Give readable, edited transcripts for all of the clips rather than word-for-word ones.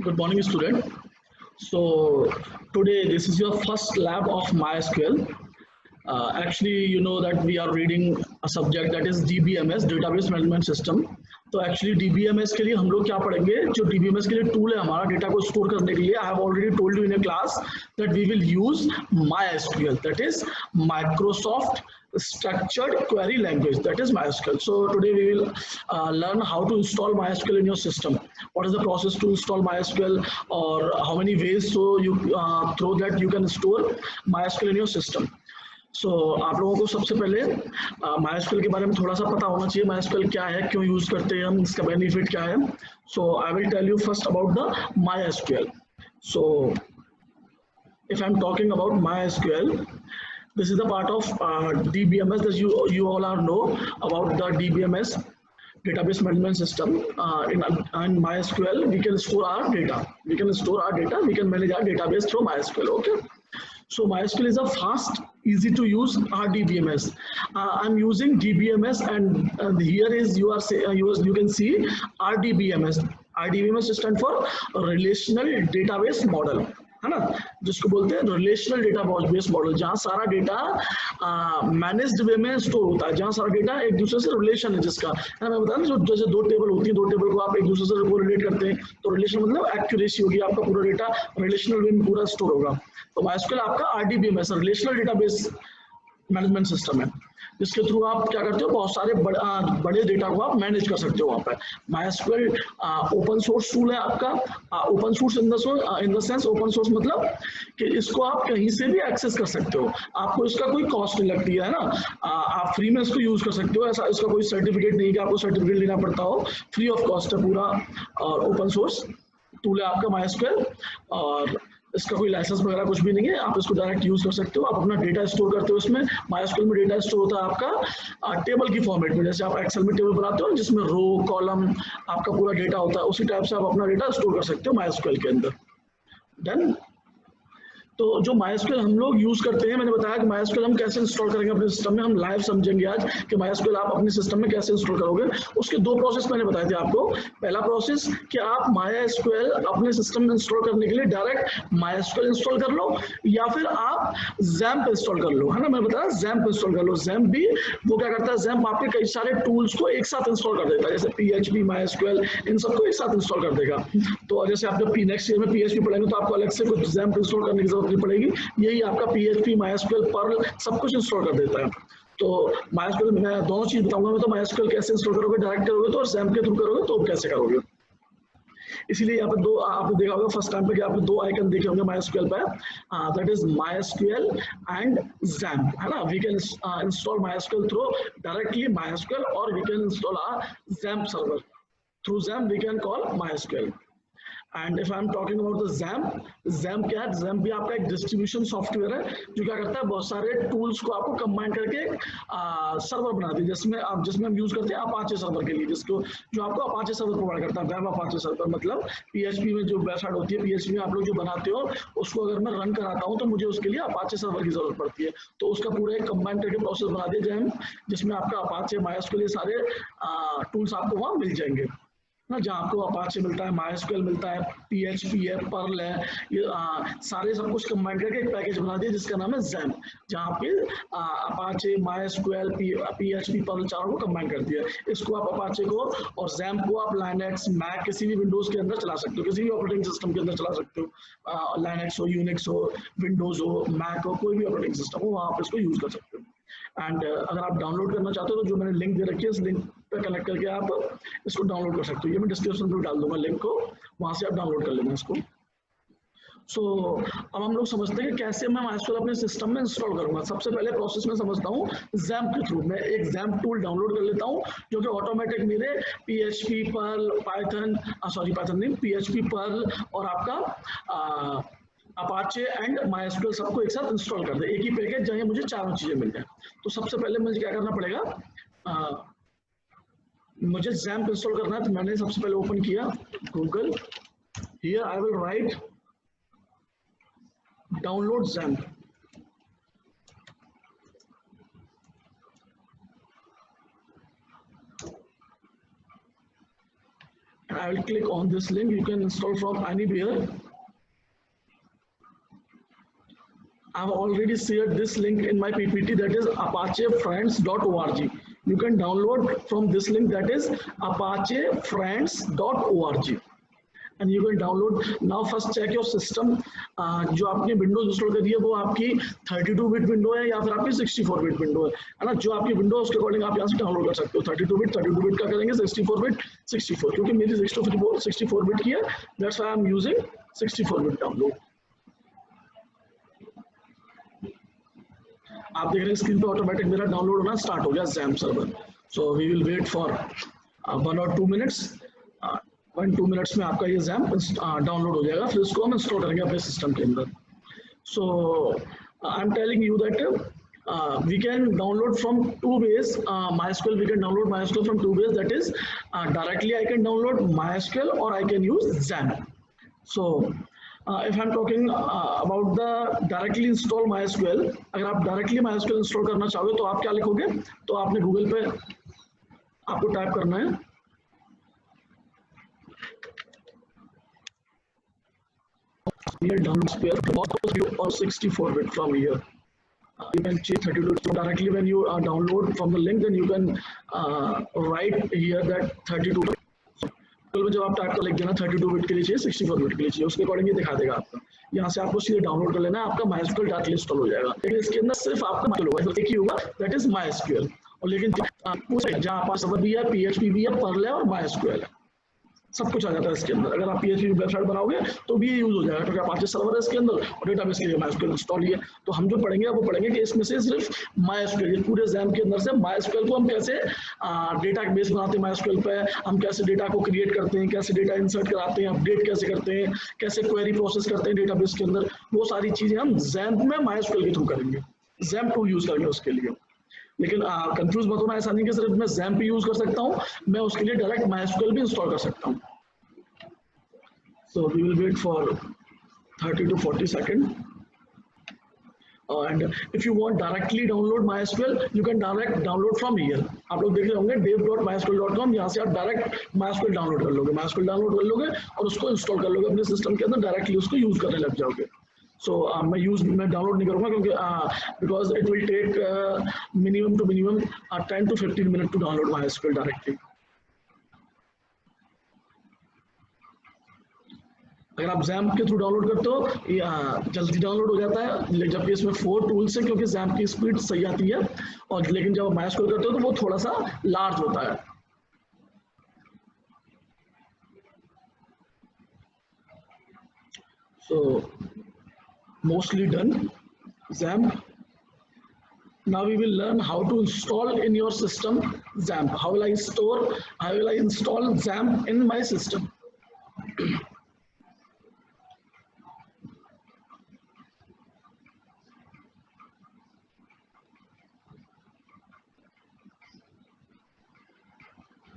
Good morning, student. So today this is your first lab of MySQL. Actually, you know that we are reading a subject that is DBMS, Database Management System. तो actually DBMS के लिए हम लोग क्या पढ़ेंगे, जो DBMS के लिए टूल है हमारा डेटा को स्टोर करने के लिए, I have already told you in a class that we will use MySQL, that is Microsoft structured query language, that is MySQL. So today we will learn how to install MySQL in your system. What is the process to install MySQL, or how many ways so you through that you can store MySQL in your system. सो आप लोगों को सबसे पहले MySQL के बारे में थोड़ा सा पता होना चाहिए. MySQL क्या है, क्यों यूज करते हैं हम, इसका बेनिफिट क्या है. So I will tell you first about the MySQL. So if I'm talking about MySQL, this is the part of DBMS that you all are know about the DBMS, database management system. In MySQL we can store our data, we can manage our database through MySQL. Okay, so MySQL is a fast, easy to use RDBMS. I'm using DBMS, and here is you can see RDBMS. RDBMS stand for relational database model, है ना, जिसको बोलते हैं relational database model, जहाँ सारा data managed वे में store होता है, जहाँ सारा डेटा एक दूसरे से रिलेशन है जिसका, है ना. मैं बता जो जैसे दो टेबल होती है, दो टेबल को आप एक दूसरे से रिलेट करते हैं, तो रिलेशन मतलब एक्यूरेसी होगी, आपका पूरा डेटा रिलेशनल वे में पूरा स्टोर होगा. तो MySQL आपका RDBMS relational database management system है, जिसके थ्रू आप क्या करते हो, बहुत सारे बड़े डेटा को आप मैनेज कर सकते हो. वहाँ पर MySQL ओपन सोर्स टूल है आपका. Open source in the sense, open source मतलब कि इसको आप कहीं से भी एक्सेस कर सकते हो, आपको इसका कोई कॉस्ट नहीं लगती है ना. आप फ्री में इसको यूज कर सकते हो, ऐसा इसका कोई सर्टिफिकेट नहीं कि आपको सर्टिफिकेट लेना पड़ता हो, फ्री ऑफ कॉस्ट है पूरा. और ओपन सोर्स टूल है आपका MySQL, और इसका कोई लाइसेंस वगैरह कुछ भी नहीं है, आप इसको डायरेक्ट यूज कर सकते हो. आप अपना डेटा स्टोर करते हो इसमें. MySQL में डेटा स्टोर होता है आपका टेबल की फॉर्मेट में, जैसे आप एक्सेल में टेबल बनाते हो जिसमें रो कॉलम आपका पूरा डेटा होता है, उसी टाइप से आप अपना डेटा स्टोर कर सकते हो MySQL के अंदर. देन तो जो MySQL हम लोग यूज करते हैं, मैंने बताया कि MySQL हम कैसे इंस्टॉल करेंगे अपने सिस्टम में, हम लाइव समझेंगे आज कि MySQL आप अपने सिस्टम में कैसे इंस्टॉल करोगे. उसके दो प्रोसेस मैंने बताए थे आपको. पहला प्रोसेस कि आप MySQL अपने सिस्टम में इंस्टॉल करने के लिए डायरेक्ट MySQL इंस्टॉल कर लो, या फिर आप XAMPP इंस्टॉल कर लो, है ना. मैंने बताया XAMPP इंस्टॉल कर लो. XAMPP भी वो क्या करता है, XAMPP आपके कई सारे टूल्स को एक साथ इंस्टॉल कर देता है, जैसे PHP, MySQL, इन सबको एक साथ इंस्टॉल कर देगा. तो जैसे आप जब नेक्स्ट ईयर में PHP पढ़ेंगे तो आपको अलग से कुछ XAMPP इंस्टॉल करने की जरूरत नहीं पड़ेगी, यही आपका PHP, MySQL, पर्ल सब कुछ इंस्टॉल कर देता है. तो MySQL मैं दोनों चीज बताऊंगा. मैं तो MySQL कैसे इंस्टॉल करोगे, डायरेक्ट करोगे तो, और XAMPP के थ्रू करोगे तो कैसे करोगे. इसीलिए यहाँ पे दो आपने देखा होगा फर्स्ट टाइम पे कि आपने दो आइकन देखे होंगे MySQL पे, that is MySQL and XAMPP, है ना. We can install MySQL through directly MySQL, और we can install XAMPP server. Through XAMPP we can call MySQL. And if I am talking about the XAMPP क्या है, XAMPP भी आपका एक distribution software है, जो क्या करता है, बहुत सारे टूल्स को आपको कंबाइन करके सर्वर बनाती है, जिसमें हम यूज करते हैं अपाचे सर्वर के लिए, जिसको जो आपको अपाचे सर्वर प्रोवाइड करता है. वेब अपाचे सर्वर मतलब PHP में जो वेबसाइट होती है, PHP में आप लोग जो बनाते हो, उसको अगर मैं रन कराता हूँ तो मुझे उसके लिए अपाचे सर्वर की जरूरत पड़ती है. तो उसका पूरा एक कंबाइन करके प्रोसेस बना दिया जाए, जिसमें आपका अपाचे, MySQL, ये सारे टूल्स आपको वहाँ मिल जाएंगे ना, जहाँ आपको अपाचे मिलता है, MySQL मिलता है, PHP है, पर्ल है, ये सारे सब कुछ कंबाइन करके एक पैकेज बना दिया जिसका नाम है XAMPP, जहाँ पे अपाचे, MySQL, PHP, पर्ल चारों को कंबाइन कर दिया. इसको आप अपाचे को और XAMPP को आप लाइनक्स, मैक, किसी भी विंडोज के अंदर चला सकते हो, किसी भी ऑपरेटिंग सिस्टम के अंदर चला सकते हो. लाइनक्स हो, यूनिक्स हो, विंडोज हो, मैक हो, कोई भी ऑपरेटिंग सिस्टम हो, वहाँ आप इसको यूज कर सकते हो. एंड अगर आप डाउनलोड करना चाहते हो तो जो मैंने लिंक दे रखी है, इस लिंक पे कनेक्ट करके आप इसको डाउनलोड कर सकते हो. ये मैं डिस्क्रिप्शन में डाल दूंगा लिंक को, वहां से आप डाउनलोड कर लेना इसको. सो अब हम लोग समझते हैं कि कैसे मैं MySQL अपने सिस्टम में इंस्टॉल करूंगा. सबसे पहले प्रोसेस में समझता हूँ XAMPP के थ्रू. मैं एक XAMPP टूल डाउनलोड कर लेता हूँ, जो कि ऑटोमेटिक मेरे PHP, पर्ल, पाइथन, पाइथन नहीं, PHP, पर्ल और आपका अपाचे एंड MySQL सबको एक साथ इंस्टॉल कर दे, एक ही पैकेज जहाँ मुझे चारों चीजें मिल जाए. तो सबसे पहले मुझे क्या करना पड़ेगा, मुझे XAMPP इंस्टॉल करना है. तो मैंने सबसे पहले ओपन किया Google. Here I will right download XAMPP. I will click on this link. You can install from anywhere. I've already shared this link in my PPT, that is apachefriends.org. You can download from this link, that is apachefriends.org. And you can download. Now first check your system. जो आपने Windows install करी है वो आपकी 32 bit window है या फिर आपकी 64 बिट विंडो है ना। जो आपकी विंडो उसके अकॉर्डिंग आप यहाँ से डाउनलोड कर सकते हो। 32 बिट का करेंगे, 64 बिट 64, क्योंकि मेरी 64 बिट की है, that's why I am using 64 bit download. आप देख रहे हैं स्क्रीन पे ऑटोमेटिक मेरा डाउनलोड होना स्टार्ट हो गया XAMPP server. So we will wait for 1 or 2 minutes। 1-2 minutes में आपका ये XAMPP डाउनलोड हो जाएगा, फिर इसको हम इंस्टॉल करेंगे अपने सिस्टम के अंदर। So I am telling you that we can download from 2 ways. MySQL, we can download MySQL from 2 ways, that is directly I can download MySQL or I can use XAMPP. So if I'm talking about the directly install MySQL, अगर आप directly MySQL install करना चाहोगे तो आप क्या लिखोगे, तो आपने गूगल पे आपको टाइप करना है here download spare or 64 bit from here. You can change 32 so directly when you download from the link, then you can write here that 32 bit. तो जब आप टाइप कर लिख देना 32 बिट के लिए चाहिए, 64 बिट के लिए चाहिए, उसके अकॉर्डिंग ये दिखा देगा आपका। यहाँ से आपको सीधे डाउनलोड कर लेना है, आपका MySQL डायरेक्टली इंस्टॉल हो जाएगा। लेकिन इसके अंदर सिर्फ आपका MySQL होगा, एक ही होगा, दैट इज MySQL। और लेकिन जहाँ पास सर्वर भी है, PHP भी है, Perl है और MySQL है, सब कुछ आ जाता है इसके अंदर। अगर आप PHP वेबसाइट बनाओगे तो भी ये यूज हो जाएगा, क्योंकि अपाचे सर्वर है इसके अंदर और डेटाबेस के लिए MySQL इंस्टॉल ही है। तो हम जो पढ़ेंगे वो पढ़ेंगे कि इसमें से सिर्फ MySQL, ये पूरे XAMPP के अंदर से MySQL को हम कैसे डेटा बेस बनाते हैं, MySQL पे हम कैसे डेटा को क्रिएट करते हैं, कैसे डेटा इंसर्ट कराते हैं, अपडेट कैसे करते हैं, कैसे क्वेरी प्रोसेस करते हैं डेटाबेस के अंदर, वो सारी चीजें हम XAMPP में MySQL के थ्रू करेंगे। XAMPP टूल यूज करेंगे उसके लिए। लेकिन कंफ्यूज मत होना, ऐसा नहीं कि सिर्फ मैं XAMPP यूज कर सकता हूँ, मैं उसके लिए डायरेक्ट MySQL भी इंस्टॉल कर सकता हूँ। So we will wait for 30 to 40 seconds. And if you want directly download MySQL, you can direct download from here. आप लोग देख रहे होंगे dev.mysql.com, यहाँ से आप डायरेक्ट MySQL डाउनलोड कर लोगे, MySQL डाउनलोड कर लोगे और उसको इंस्टॉल कर लोगे अपने सिस्टम के अंदर, डायरेक्टली उसको यूज करने लग जाओगे। सो मैं डाउनलोड नहीं करूँगा क्योंकि because it will take minimum 10 to 15 minute to download MySQL directly. अगर आप XAMPP के थ्रू डाउनलोड करते हो ये जल्दी डाउनलोड हो जाता है, जबकि इसमें 4 टूल्स है, क्योंकि XAMPP की स्पीड सही आती है। और लेकिन जब आप MySQL करते हो तो वो थोड़ा सा लार्ज होता है। So mostly done XAMPP। Now we will learn how to install in your system XAMPP. How will I install XAMPP in my system?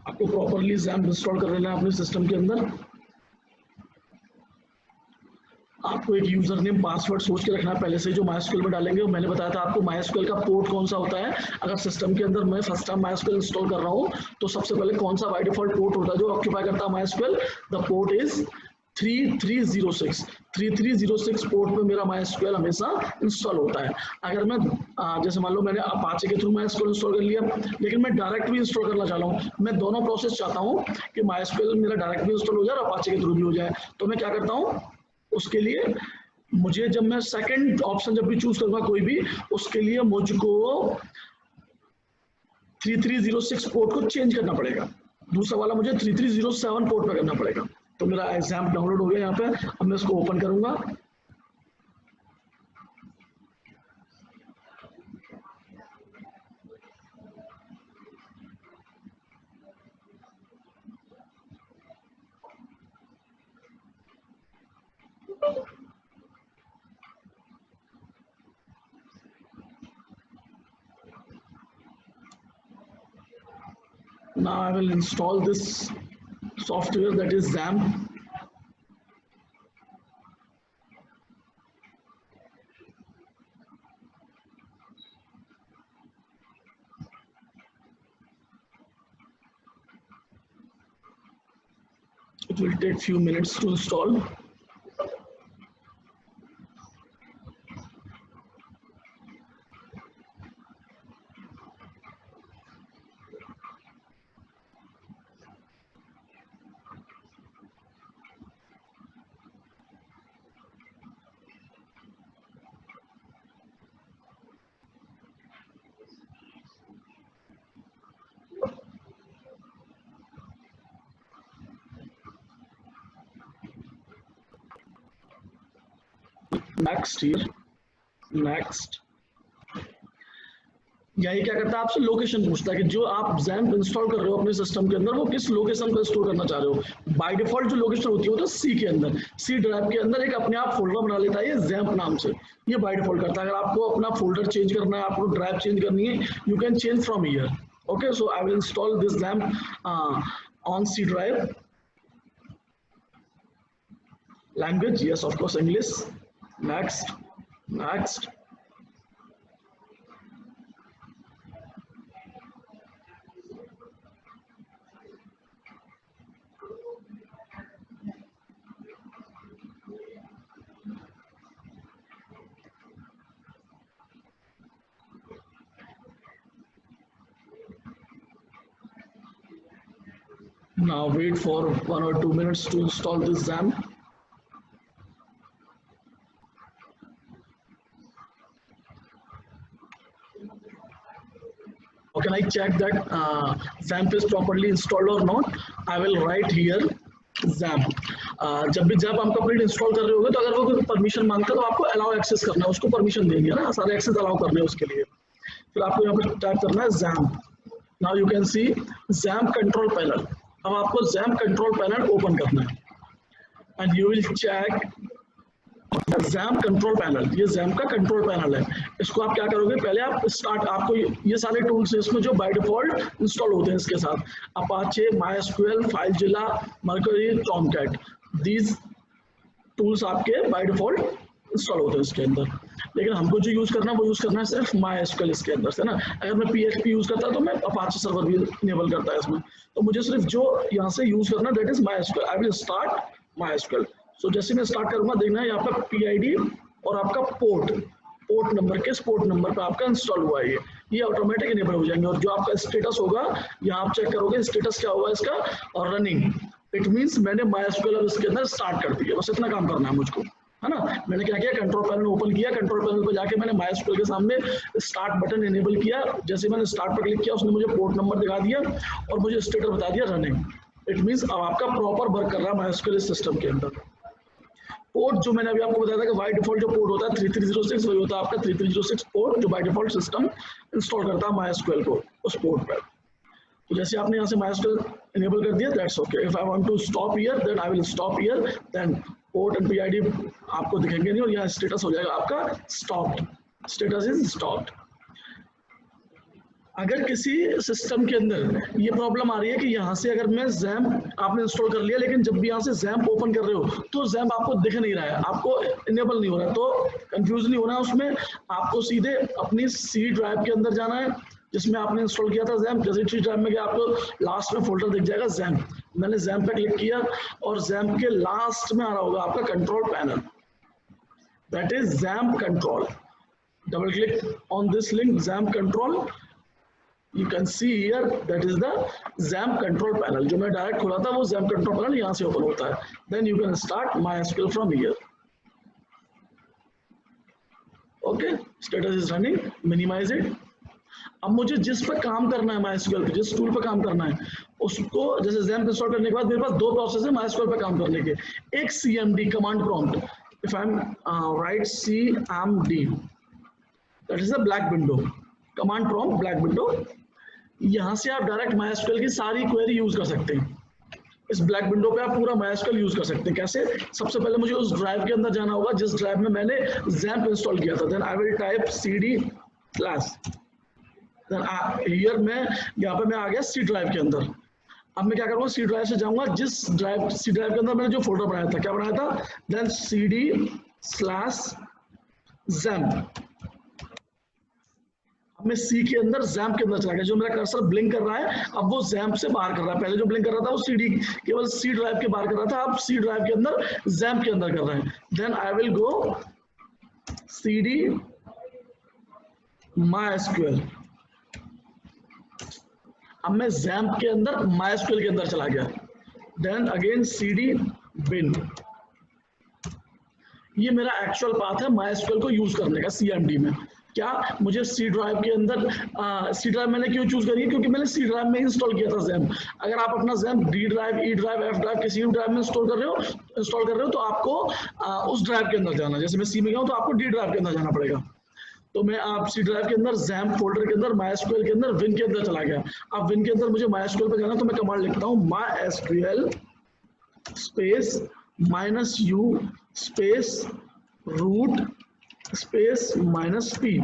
आपको प्रॉपरली XAMPP इंस्टॉल कर लेना है अपने सिस्टम के अंदर। आपको एक यूजर नेम पासवर्ड सोच के रखना है पहले से, जो MySQL में डालेंगे। मैंने बताया था आपको MySQL का पोर्ट कौन सा होता है। अगर सिस्टम के अंदर मैं फर्स्ट टाइम MySQL इंस्टॉल कर रहा हूँ तो सबसे पहले कौन सा बाय डिफॉल्ट पोर्ट होता है जो ऑक्यूपाई करता है MySQL, the port is 3306। 3306 port पे मेरा MySQL हमेशा इंस्टॉल होता है। अगर मैं जैसे मान लो मैंने अपाचे के थ्रू MySQL इंस्टॉल कर लिया, लेकिन मैं डायरेक्ट भी इंस्टॉल करना चाह रहा हूँ, मैं दोनों प्रोसेस चाहता हूँ कि MySQL मेरा डायरेक्ट भी इंस्टॉल हो जाए और अपाचे के थ्रू भी हो जाए, तो मैं क्या करता हूँ, उसके लिए मुझे जब मैं सेकंड ऑप्शन जब भी चूज करूंगा कोई भी, उसके लिए मुझको 3306 पोर्ट को चेंज करना पड़ेगा। दूसरा वाला मुझे 3307 पोर्ट पे करना पड़ेगा। तो मेरा XAMPP डाउनलोड हो गया यहाँ पे। अब मैं इसको ओपन करूंगा। Now I will install this software, that is XAMPP. It will take few minutes to install. Next here, next. यही क्या करता है, आपसे लोकेशन पूछता है कि जो आप XAMPP इंस्टॉल कर रहे हो अपने सिस्टम के अंदर वो किस लोकेशन पर स्टोर करना चाह रहे हो। बाय डिफॉल्ट जो लोकेशन होती है वो तो सी के अंदर, सी ड्राइव के अंदर एक अपने आप फोल्डर बना लेता है ये XAMPP नाम से, ये बाय डिफॉल्ट करता है। अगर आपको अपना फोल्डर चेंज करना है, आपको ड्राइव चेंज करनी है, you can change from here. Okay, so I will install this XAMPP on C drive. Language, yes of course English. Next, next. Now wait for 1 or 2 minutes to install this XAMPP. How can I check that XAMPP is properly installed or not? I will write here XAMPP. जब भी XAMPP आप complete install कर रहे होगे तो अगर वो कोई परमिशन मांगता है तो आपको अलाउ एक्सेस करना है, उसको परमिशन देंगे ना, सारे एक्सेस अलाउ करने हैं उसके लिए। फिर आपको यहाँ पे टाइप करना है XAMPP। Now you can see XAMPP control panel. अब आपको XAMPP कंट्रोल पैनल ओपन करना है and you will check XAMPP control panel. ये XAMPP का कंट्रोल पैनल है। इसको आप क्या करोगे, पहले आप स्टार्ट, आपको ये सारे टूल्स हैं इसमें जो बाय डिफॉल्ट इंस्टॉल होते हैं इसके साथ, Apache, MySQL, FileZilla, Mercury, Tomcat, these tools आपके बाय डिफॉल्ट इंस्टॉल होते हैं इसके अंदर। लेकिन हमको जो यूज करना है वो यूज करना है सिर्फ MySQL इसके अंदर से ना। अगर मैं PHP यूज करता तो मैं अपाचे सर्वर भी इनेबल करता है इसमें, तो मुझे सिर्फ जो यहाँ से यूज करना that is MySQL। I will start MySQL। सो जैसे मैं स्टार्ट करूंगा, देखना है यहाँ पर PID और आपका पोर्ट नंबर, किस पोर्ट नंबर पे आपका इंस्टॉल हुआ है ये ऑटोमेटिक इनेबल हो जाएंगे। और जो आपका स्टेटस होगा यहाँ आप चेक करोगे, स्टेटस क्या होगा इसका, और रनिंग, इट मीन्स मैंने MySQL अब इसके अंदर स्टार्ट कर दिया। बस इतना काम करना है मुझको, है ना। मैंने क्या किया, कंट्रोल पैनल ओपन किया, कंट्रोल पैनल पर जाके मैंने MySQL के सामने स्टार्ट बटन इनेबल किया। जैसे मैंने स्टार्ट पर क्लिक किया उसने मुझे पोर्ट नंबर दिखा दिया और मुझे स्टेटस बता दिया रनिंग। इट मीन्स अब आपका प्रॉपर वर्क कर रहा है MySQL सिस्टम के अंदर। पोर्ट जो मैंने अभी आपको बताया था कि बाय डिफॉल्ट जो पोर्ट होता है 3306, वही होता है आपका 3306 पोर्ट जो बाय डिफॉल्ट सिस्टम इंस्टॉल करता है MySQL को उस पोर्ट पर। तो जैसे आपने यहाँ से MySQL इनेबल कर दिया, that's okay. If I want to stop here then I will stop here, then port and PID आपको दिखेंगे नहीं और यहाँ स्टेटस हो जाएगा आपका स्टॉप्ड, स्टेटस इज स्टॉप्ड। अगर किसी सिस्टम के अंदर ये प्रॉब्लम आ रही है कि यहाँ से अगर मैं XAMPP आपने इंस्टॉल कर लिया लेकिन जब भी यहाँ से XAMPP ओपन कर रहे हो तो XAMPP आपको दिख नहीं रहा है, आपको इनेबल नहीं हो रहा है, तो कंफ्यूज नहीं होना है उसमें। आपको सीधे अपनी C ड्राइव के अंदर जाना है जिसमें आपने इंस्टॉल किया था XAMPP। जैसे C ड्राइव में गया आपको लास्ट में फोल्डर दिख जाएगा XAMPP। मैंने XAMPP पे क्लिक किया और XAMPP के लास्ट में आ रहा होगा आपका control panel, that is XAMPP control. Double click on this link XAMPP control, you can see here that is the XAMPP control panel। जो मैं डायरेक्ट खोला था वो XAMPP control panel यहाँ से ओपन होता है। then you can start MySQL from here। okay, status is running, minimize it। अब मुझे जिस पर काम करना है MySQL पे, जिस टूल पे काम करना है उसको, जैसे XAMPP इंस्टॉल करने के बाद मेरे पास दो प्रोसेस है MySQL पे काम करने के। एक CMD command prompt, if I M right CMD that is the black window, command prompt black window. यहाँ से आप डायरेक्ट MySQL की सारी क्वेरी यूज कर सकते हैं। इस ब्लैक विंडो पे आप पूरा MySQL यूज कर सकते हैं। कैसे? सबसे पहले मुझे उस ड्राइव के अंदर जाना होगा जिस ड्राइव में मैंने XAMPP इंस्टॉल किया था। Then I will type CD slash, then here मैं यहाँ पे मैं आ गया C ड्राइव के अंदर। अब मैं क्या करूँगा, C ड्राइव से जाऊंगा जिस ड्राइव C ड्राइव के अंदर मैंने जो फोल्डर बनाया था, क्या बनाया था, देन CD स्लैश XAMPP। अब मैं सी के अंदर जैम्प के अंदर चला गया, जो मेरा कर्सर ब्लिंक कर रहा है अब वो जैम्प से बाहर कर रहा है। पहले जो ब्लिंक कर रहा था वो सीडी केवल सी ड्राइव के बाहर कर रहा था, अब सी ड्राइव के अंदर जैम्प के अंदर कर रहा है। Then I will go CD MySQL। अब मैं जैम्प के अंदर MySQL के अंदर चला गया। Then again CD bin। ये मेरा एक्चुअल पाथ है MySQL को यूज करने का CMD में। क्या मुझे सी ड्राइव के अंदर सी ड्राइव मैंने क्यों चूज करी है? क्योंकि मैंने सी ड्राइव में इंस्टॉल किया था जैम्प। अगर आप अपना XAMPP D drive, E drive, F drive किसी भी ड्राइव में इंस्टॉल कर रहे हो तो आपको उस ड्राइव के अंदर जाना। जैसे मैं सी में गया हूँ तो आपको डी ड्राइव के अंदर जाना पड़ेगा। तो मैं आप सी ड्राइव के अंदर जैम्प फोल्डर के अंदर MySQL के अंदर विन के अंदर चला गया। अब विन के अंदर मुझे MySQL पे जाना, तो मैं कमांड लिखता हूँ MySQL space -u space root space -p।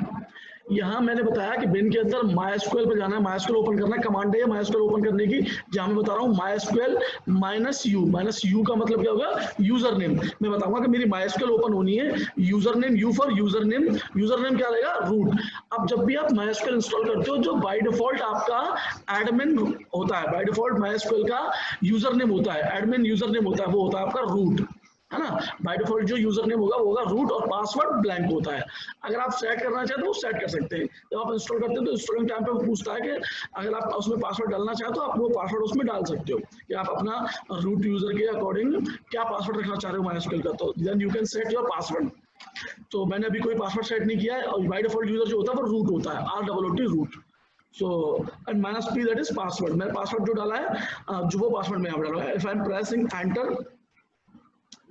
यहाँ मैंने बताया कि बिन के अंदर MySQL पे जाना है, MySQL ओपन करना है। कमांड है MySQL ओपन करने की, जहाँ मैं बता रहा हूँ MySQL -u का मतलब क्या होगा? User name. मैं बताऊंगा कि मेरी MySQL ओपन होनी है, user name, U for user name क्या रहेगा? रूट। अब जब भी आप MySQL इंस्टॉल करते हो, जो बाय डिफॉल्ट आपका एडमिन होता है, बाय डिफॉल्ट MySQL का यूजर नेम होता है, एडमिन यूजर नेम होता है, वो होता है आपका रूट, है ना। बाय डिफॉल्ट जो यूजर नेम होगा वो होगा रूट और पासवर्ड ब्लैंक होता है। अगर आप सेट करना चाहते हो तो सेट कर सकते हैं। जब आप इंस्टॉल करते हो तो इंस्टॉलिंग टाइम पे वो पूछता है कि अगर आप उसमें पासवर्ड डालना चाहते हो, आप वो पासवर्ड उसमें डाल सकते हो कि आप अपना रूट यूजर के अकॉर्डिंग क्या पासवर्ड रखना चाह रहे हो MySQL का। तो then you can set your password. तो मैंने अभी कोई पासवर्ड सेट नहीं किया है और बाय डिफॉल्ट यूजर जो होता है वो रूट होता है, ROOT root. So and -p that is password. मैंने पासवर्ड जो डाला है जो वो पासवर्ड मैं यहाँ पे डाला है। If I M pressing enter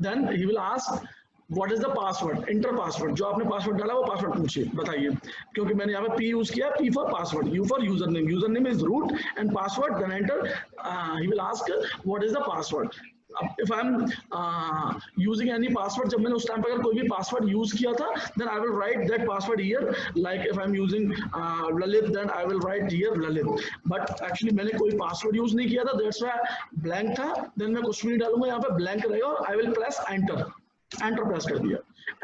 then he will ask what is the password, enter password। जो आपने पासवर्ड डाला वो पासवर्ड पूछिए, बताइए। क्योंकि मैंने यहाँ पे P यूज किया, P for password, U for user name is root and password, then enter. he will ask what is the password। अब if I am using any password, जब मैंने उस टाइम पर अगर कोई भी पासवर्ड यूज किया था, then I will write that password here. Like if I am using Lalit, then I will write here Lalit. But actually मैंने कोई पासवर्ड यूज नहीं किया था, दैट्स व्हाई ब्लैंक था। देन मैं कुछ भी नहीं डालूंगा, यहाँ पे ब्लैंक रहेगा और I will press enter. Enter press कर दिया।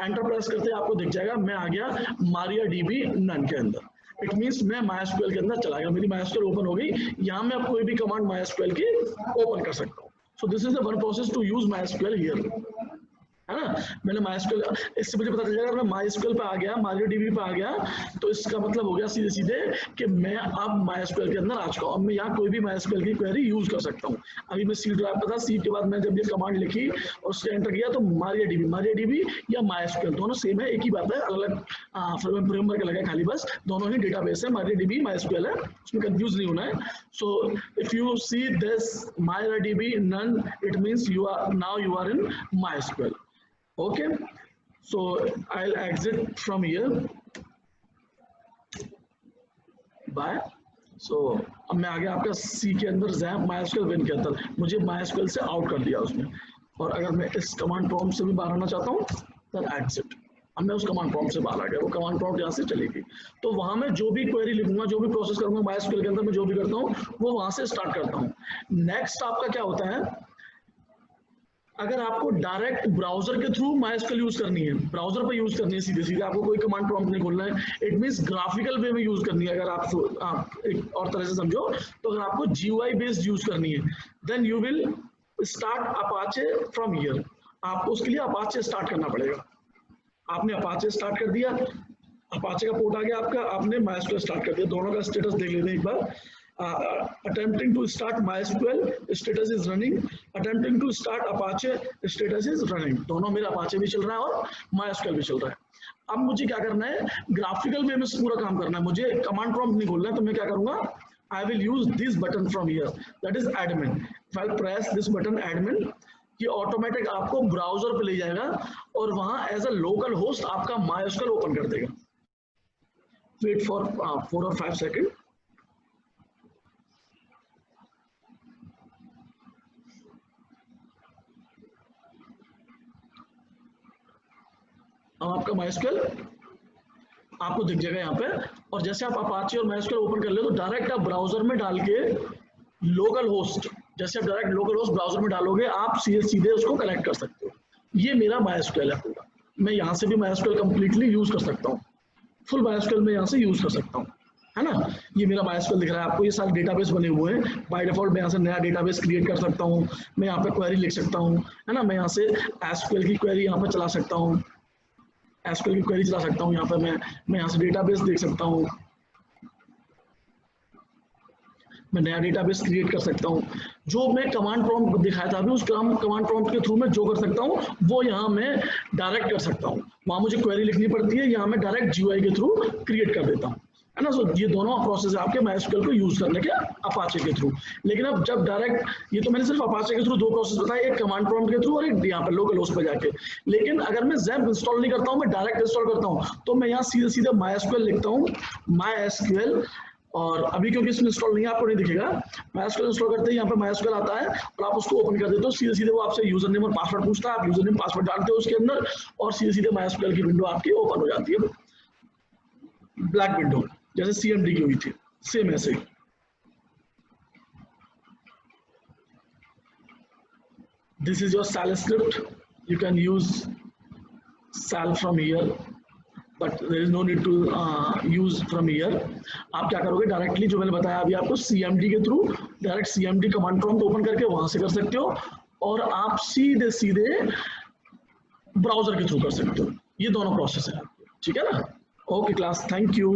एंटर प्रेस करते आपको दिख जाएगा मैं आ गया MariaDB नन के अंदर। इट मीन्स मैं MySQL के अंदर चला गया, मेरी MySQL ओपन हो गई। यहाँ मैं कोई भी कमांड MySQL की ओपन कर सकता हूँ। So this is the one process to use MySQL here, है ना। मैंने MySQL, इससे मुझे पता चल जाएगा अगर मैं MySQL पे आ गया, MariaDB पे आ गया, तो इसका मतलब हो गया सीधे सीधे कि मैं अब MySQL के अंदर आ चुका हूँ। अब मैं यहाँ कोई भी MySQL की क्वेरी यूज कर सकता हूँ। अभी मैं सी ड्राइव पे था, सी के बाद मैं जब ये कमांड लिखी और उससे एंटर किया तो MariaDB या MySQL दोनों सेम है, एक ही बात है, अलग फ्रेमवर्क अलग है खाली, बस दोनों ही डेटाबेस है। MariaDB MySQL है, उसमें कंफ्यूज नहीं होना है। So if you see this MariaDB none, it means you are in MySQL। Okay, so I'll exit from here। Bye। So अब मैं आ गया आपका सी के अंदर, जैम्प MySQL विन के अंदर। मुझे MySQL से आउट कर दिया उसने। और अगर मैं इस कमांड प्रॉम्प्ट से भी बाहर आना चाहता हूँ, then exit। अब मैं उस कमांड प्रॉम्प्ट से बाहर आ गया, वो कमांड प्रॉम्प्ट यहाँ से चलेगी। तो वहां मैं जो भी क्वेरी लिखूंगा, जो भी प्रोसेस करूंगा MySQL के अंदर, मैं जो भी करता हूँ वो वहां से स्टार्ट करता हूँ। नेक्स्ट आपका क्या होता है, अगर आपको डायरेक्ट ब्राउजर के थ्रू MySQL यूज करनी है, ब्राउजर पर यूज करनी है सीधे सीधे, आपको कोई कमांड प्रॉम्प्ट नहीं खोलना है, इट मींस ग्राफिकल वे में यूज करनी है। अगर आप एक और तरह से समझो तो अगर आपको GUI बेस्ड यूज करनी है, then you will start Apache from here. आपको उसके लिए अपाचे स्टार्ट करना पड़ेगा। आपने अपाचे स्टार्ट कर दिया, अपाचे का पोर्ट आ गया आपका, आपने MySQL स्टार्ट कर दिया। दोनों का स्टेटस देख लेते हैं एक बार। Attempting to start MySQL, status is running। Attempting to start Apache, status is running। दोनों मेरा Apache भी चल रहा है और MySQL भी चल रहा है। अब मुझे क्या करना है, ग्राफिकल वे में पूरा काम करना है, मुझे कमांड प्रॉम्प्ट नहीं खोलना है। तो मैं क्या करूंगा, I will use this button from here, that is admin। If I press this button admin, ये ऑटोमेटिक आपको ब्राउजर पे ले जाएगा और वहां एज अ लोकल होस्ट आपका MySQL ओपन कर देगा। Wait for 4 or 5 second. अब आपका MySQL आपको दिख जाएगा यहाँ पे। और जैसे आप अपाचे और MySQL ओपन कर ले तो डायरेक्ट आप ब्राउजर में डाल के लोकल होस्ट, जैसे आप डायरेक्ट लोकल होस्ट ब्राउजर में डालोगे, आप सीधे सीधे उसको कनेक्ट कर सकते हो। ये मेरा MySQL है पूरा। मैं यहाँ से भी MySQL कंप्लीटली यूज कर सकता हूँ, फुल MySQL में यहाँ से यूज कर सकता हूँ। है ना। ये मेरा MySQL दिख रहा है आपको, ये सारे डेटाबेस बने हुए हैं। बाय डिफॉल्ट मैं यहाँ से नया डेटाबेस क्रिएट कर सकता हूँ, मैं यहाँ पे क्वेरी लिख सकता हूँ, है ना। मैं यहाँ से SQL की क्वेरी यहाँ पे चला सकता हूँ, SQL की क्वेरी चला सकता हूँ यहाँ पे मैं यहाँ से डेटाबेस देख सकता हूँ, मैं नया डेटाबेस क्रिएट कर सकता हूँ। जो मैं कमांड प्रॉम्प्ट दिखाया था अभी, उस कमांड प्रॉम्प्ट के थ्रू मैं जो कर सकता हूँ वो यहाँ मैं डायरेक्ट कर सकता हूँ। वहाँ मुझे क्वेरी लिखनी पड़ती है, यहाँ मैं डायरेक्ट GUI के थ्रू क्रिएट कर देता हूँ, है ना। सो ये दोनों प्रोसेस है आपके MySQL को यूज करने के अपाचे के थ्रू। लेकिन अब जब डायरेक्ट, ये तो मैंने सिर्फ अपाचे के थ्रू दो प्रोसेस बताए, एक कमांड प्रॉम्प्ट के थ्रू और एक यहाँ पे लोकल होस्ट पे जाके। लेकिन अगर मैं XAMPP इंस्टॉल नहीं करता हूँ, मैं डायरेक्ट इंस्टॉल करता हूँ, तो मैं यहाँ सीधे सीधे MySQL लिखता हूँ, MySQL। और अभी क्योंकि इसमें इंस्टॉल नहीं है आपको नहीं दिखेगा, MySQL इंस्टॉल करते ही यहाँ पे MySQL आता है और आप उसको ओपन कर देते हो, सीधे सीधे वो आपसे यूजर नेम और पासवर्ड पूछता है, आप यूजर नेम पासवर्ड डालते हो उसके अंदर और सीधे सीधे MySQL की विंडो आपकी ओपन हो जाती है, ब्लैक विंडो जैसे CMD की हुई थी, सेम ऐसे। This is your shell script. You can use shell from here, but there is no need to use from here. आप क्या करोगे, डायरेक्टली जो मैंने बताया अभी आपको CMD के through, direct CMD command prompt open करके वहां से कर सकते हो, और आप सीधे सीधे ब्राउजर के थ्रू कर सकते हो। ये दोनों प्रोसेस है, ठीक है ना। Okay class, thank you.